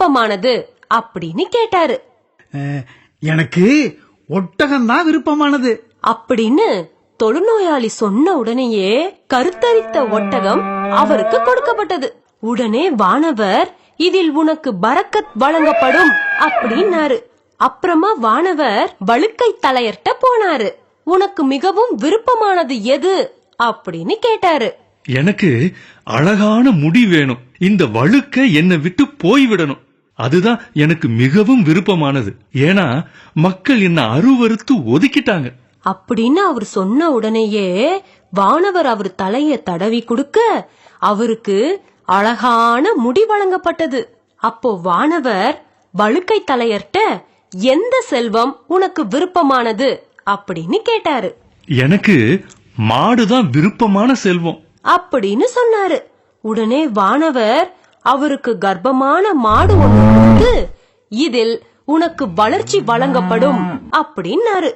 விருப்பமானது அப்படின்னு கேட்டாரு. எனக்கு ஒட்டகம்தான் விருப்பமானது அப்படின்னு தொழுநோயாளி சொன்ன உடனேயே கருத்தரித்த ஒட்டகம் அவருக்கு கொடுக்கப்பட்டது. உடனே வானவர், இதில் உனக்கு பரக்கத் வழங்கப்படும் அப்படின்னாரு. அப்புறமா வானவர் வழுக்கை தலையர்ட்ட போனாரு. உனக்கு மிகவும் விருப்பமானது எது அப்படின்னு கேட்டாரு. எனக்கு அழகான முடி வேணும். இந்த வழுக்க என்னை விட்டு போய்விடணும். அதுதான் எனக்கு மிகவும் விருப்பமானது. ஏன்னா மக்கள் என்ன அருவருத்து ஒதுக்கிட்டாங்க அப்படின்னு அவர் சொன்ன உடனேயே வானவர் அவர் தலைய தடவி கொடுக்க அவருக்கு அழகான முடி வழங்கப்பட்டது. அப்போ வானவர் வழுக்கை தலையர்ட்ட, எந்த செல்வம் உனக்கு விருப்பமானது அப்படின்னு கேட்டாரு. எனக்கு மாடுதான் விருப்பமான செல்வம் அப்படின்னு சொன்னாரு. உடனே வானவர் அவருக்கு கர்ப்பமான மாடு ஒன்று கொடுத்து, இதில் உனக்கு வளர்ச்சி வழங்கப்படும் அப்படின்னாரு.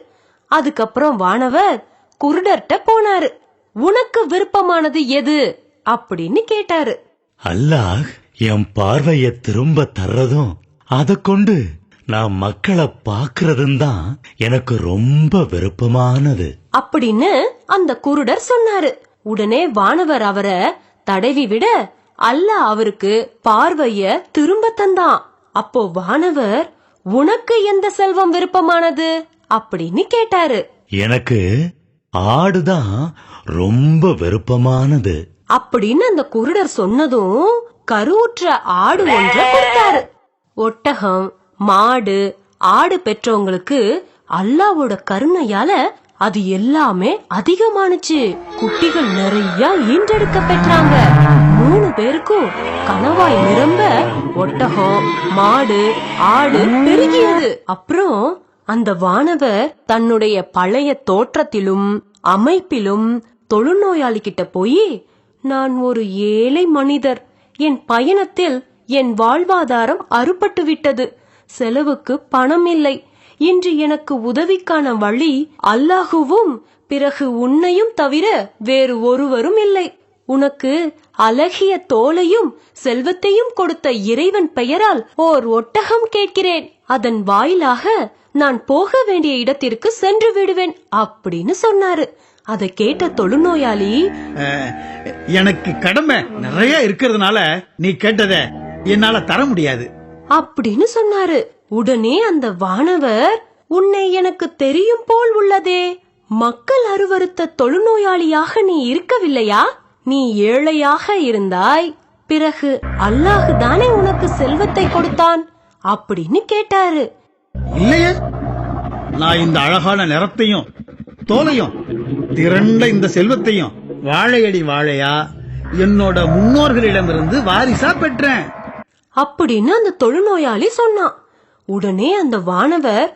அதுக்கப்புறம் வானவர் குருடர்ட்ட போனாரு. உனக்கு விருப்பமானது எது அப்படின்னு கேட்டாரு. அல்லாஹ் என் பார்வைய திரும்ப தர்றதும் அத கொண்டு நான் மக்களை பாக்குறதும் தான் எனக்கு ரொம்ப விருப்பமானது அப்படின்னு அந்த குருடர் சொன்னாரு. உடனே வானவர் அவரை தடவி விட அல்லாஹ் அவருக்கு பார்வைய திரும்ப தந்தான். அப்போ வானவர், உனக்கு எந்த செல்வம் விருப்பமானது அப்படின்னு கேட்டாரு. எனக்கு ஆடுதான் ரொம்ப விருப்பமானது அப்படின்னு அந்த குருடர் சொன்னதும் கருவுற்ற ஆடு ஒன்றை கொடுத்தாரு. ஒட்டகம், மாடு, ஆடு பெற்றவங்களுக்கு அல்லாவோட கருணையால அது எல்லாமே அதிகமானுச்சு. குட்டிகள் நிறைய ஈன்றெடுக்க பெற்றாங்க. 3 பேருக்கும் கணவாய் நிரம்ப ஒட்டகம், மாடு, ஆடு பெருகியது. அப்புறம் அந்த வானவர் தன்னுடைய பழைய தோற்றத்திலும் அமைப்பிலும் தொழுநோயாளி கிட்ட போய், நான் ஒரு ஏழை மனிதர். என் பயணத்தில் என் வாழ்வாதாரம் அறுபட்டு விட்டது. செலவுக்கு பணம் இல்லை. இன்று எனக்கு உதவிக்கான வழி அல்லாஹுவும் பிறகு உன்னையும் தவிர வேறு ஒருவரும் இல்லை. உனக்கு அழகிய தோலையும் செல்வத்தையும் கொடுத்த இறைவன் பெயரால் ஓர் ஒட்டகம் கேட்கிறேன். அதன் வாயிலாக நான் போக வேண்டிய இடத்திற்கு சென்று விடுவேன் அப்படின்னு சொன்னாரு. அதை கேட்ட தொழுநோயாளி, எனக்கு கடமை நிறைய இருக்கிறதுனால நீ கேட்டத என்னால தர முடியாது அப்படின்னு சொன்னாரு. உடனே அந்த வானவர், உன்னை எனக்கு தெரியும் போல் உள்ளதே. மக்கள் அருவருத்த தொழுநோயாளியாக நீ இருக்கவில்லையா? நீ ஏழையாக இருந்தாய். பிறகு அல்லாஹ் தானே உனக்கு செல்வத்தை கொடுத்தான் அப்படின்னு கேட்டாரு. இல்லையே, நான் இந்த அழகான நிறத்தையும் தோலையும் திரண்ட இந்த செல்வத்தையும் வாழையடி வாழையா என்னோட முன்னோர்களிடமிருந்து வாரிசா பெற்றேன் அப்படின்னு அந்த தொழுநோயாளி சொன்னான். உடனே அந்த வானவர்,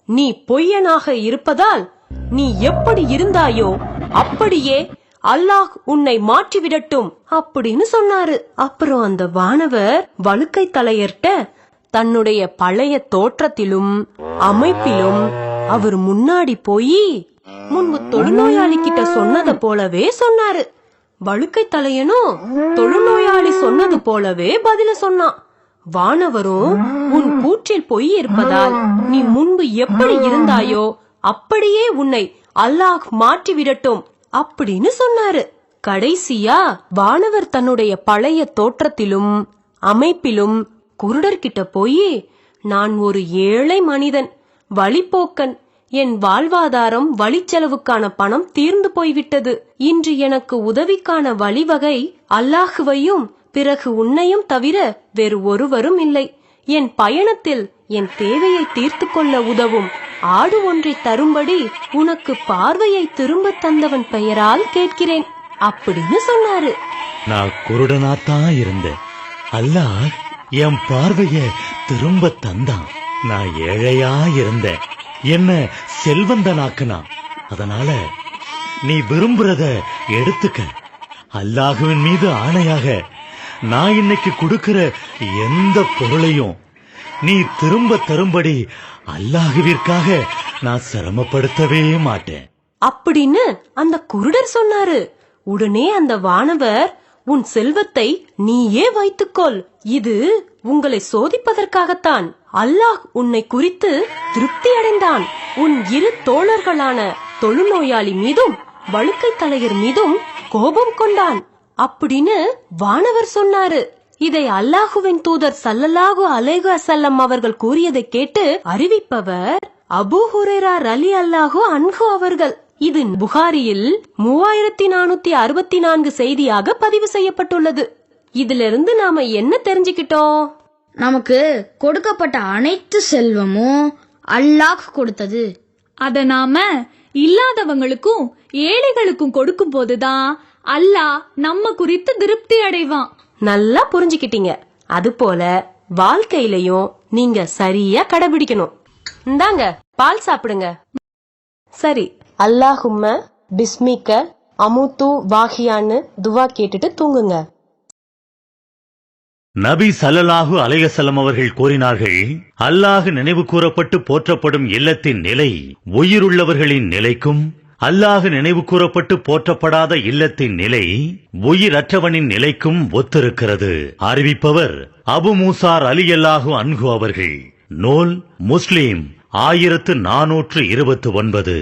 நீ பொய்யனாக இருப்பதால் நீ எப்படி இருந்தாயோ அப்படியே அல்லாஹ் உன்னை மாற்றிவிடட்டும் அப்படின்னு சொன்னாரு. அப்புறம் அந்த வானவர் வழுக்கை தலையர்ட்ட தன்னுடைய பழைய தோற்றத்திலும் அமைப்பிலும் அவர் முன்னாடி போய் முன்பு தொழுநோயாளி கிட்ட சொன்னது போலவே சொன்னாரு. வழுக்கை தலையனும் தொழுநோயாளி சொன்னது போலவே பதில சொன்னான். வானவரும், உன் கூற்றில் பொய் இருப்பதால் நீ முன்பு எப்படி இருந்தாயோ அப்படியே உன்னை அல்லாஹ் மாற்றி விடட்டும் அப்படின்னு சொன்னாரு. கடைசியா வானவர் தன்னுடைய பழைய தோற்றத்திலும் அமைப்பிலும் குருடர்கிட்ட போய், நான் ஒரு ஏழை மனிதன், வழிப்போக்கன். என் வாழ்வாதாரம் வழிச்செலவுக்கான பணம் தீர்ந்து போய்விட்டது. இன்று எனக்கு உதவிக்கான வழிவகை அல்லாஹுவையும் பிறகு உன்னையும் தவிர வேறு ஒருவரும் இல்லை. என் பயணத்தில் என் தேவையை தீர்த்து கொள்ள உதவும் ஆடு ஒன்றை தரும்படி உனக்கு பார்வையை திரும்ப தந்தவன் பெயரால் கேட்கிறேன் அப்படின்னு சொன்னாரு. நான் குருடனாத்தான் இருந்தேன். அல்லாஹ் என் பார்வைய திரும்ப தந்தான். நான் ஏழையா இருந்தேன், என்ன செல்வந்தனாக்குனா. அதனால நீ விரும்புறத எடுத்துக்க. அல்லாஹுவின் மீது ஆணையாக நான் இன்னைக்கு கொடுக்கிற எந்த பொருளையும் நீ திரும்ப தரும்படி அல்லாஹுவிற்காக நான் சிரமப்படுத்தவே மாட்டேன் அப்படின்னு அந்த குருடர் சொன்னாரு. உடனே அந்த வானவர் உன் செல்வத்தை நீயே வைத்துக்கொள். இது உங்களை சோதிப்பதற்காகத்தான். அல்லாஹ் உன்னை குறித்து திருப்தி அடைந்தான். உன் இரு தோழர்களான தொழுநோயாளி மீதும் வழுக்கை தலையர் மீதும் கோபம் கொண்டான் அப்படின்னு வானவர் சொன்னாரு. இதை அல்லாஹுவின் தூதர் ஸல்லல்லாஹு அலைஹி வஸல்லம் அவர்கள் கூறியதை கேட்டு அறிவிப்பவர் அபூ ஹுரைரா ரலியல்லாஹு அன்ஹு அவர்கள். இது புகாரியில் 3464 செய்தியாக பதிவு செய்யப்பட்டுள்ளது. இதிலிருந்து நாம என்ன தெரிஞ்சுக்கிட்டோம்? நமக்கு கொடுக்கப்பட்ட அனைத்து செல்வமும் அல்லாஹ் கொடுத்தது. அத நாம இல்லாதவங்களுக்கும் ஏழைகளுக்கும் கொடுக்கும் போதுதான் அல்லாஹ் நம்ம குறித்து திருப்தி அடைவான். நல்லா புரிஞ்சுக்கிட்டீங்க. அது போல வாழ்க்கையிலையும் நீங்க சரியா கடைபிடிக்கணும். இந்தாங்க பால் சாப்பிடுங்க. சரி, அல்லாஹும்ம பிஸ்மிக்க அமுத்து வாஹியான்னு துவா கேட்டுட்டு தூங்குங்க. நபி ஸல்லல்லாஹு அலைஹி வஸல்லம் அவர்கள் கூறினார்கள், அல்லாஹ் நினைவு கூறப்பட்டு போற்றப்படும் இல்லத்தின் நிலை உயிருள்ளவர்களின் நிலைக்கும், அல்லாஹ் நினைவு கூறப்பட்டு போற்றப்படாத இல்லத்தின் நிலை உயிரற்றவனின் நிலைக்கும் ஒத்திருக்கிறது. அறிவிப்பவர் அபு மூசா ரலியல்லாஹு அன்ஹு அவர்கள். நூல் முஸ்லிம் 1429.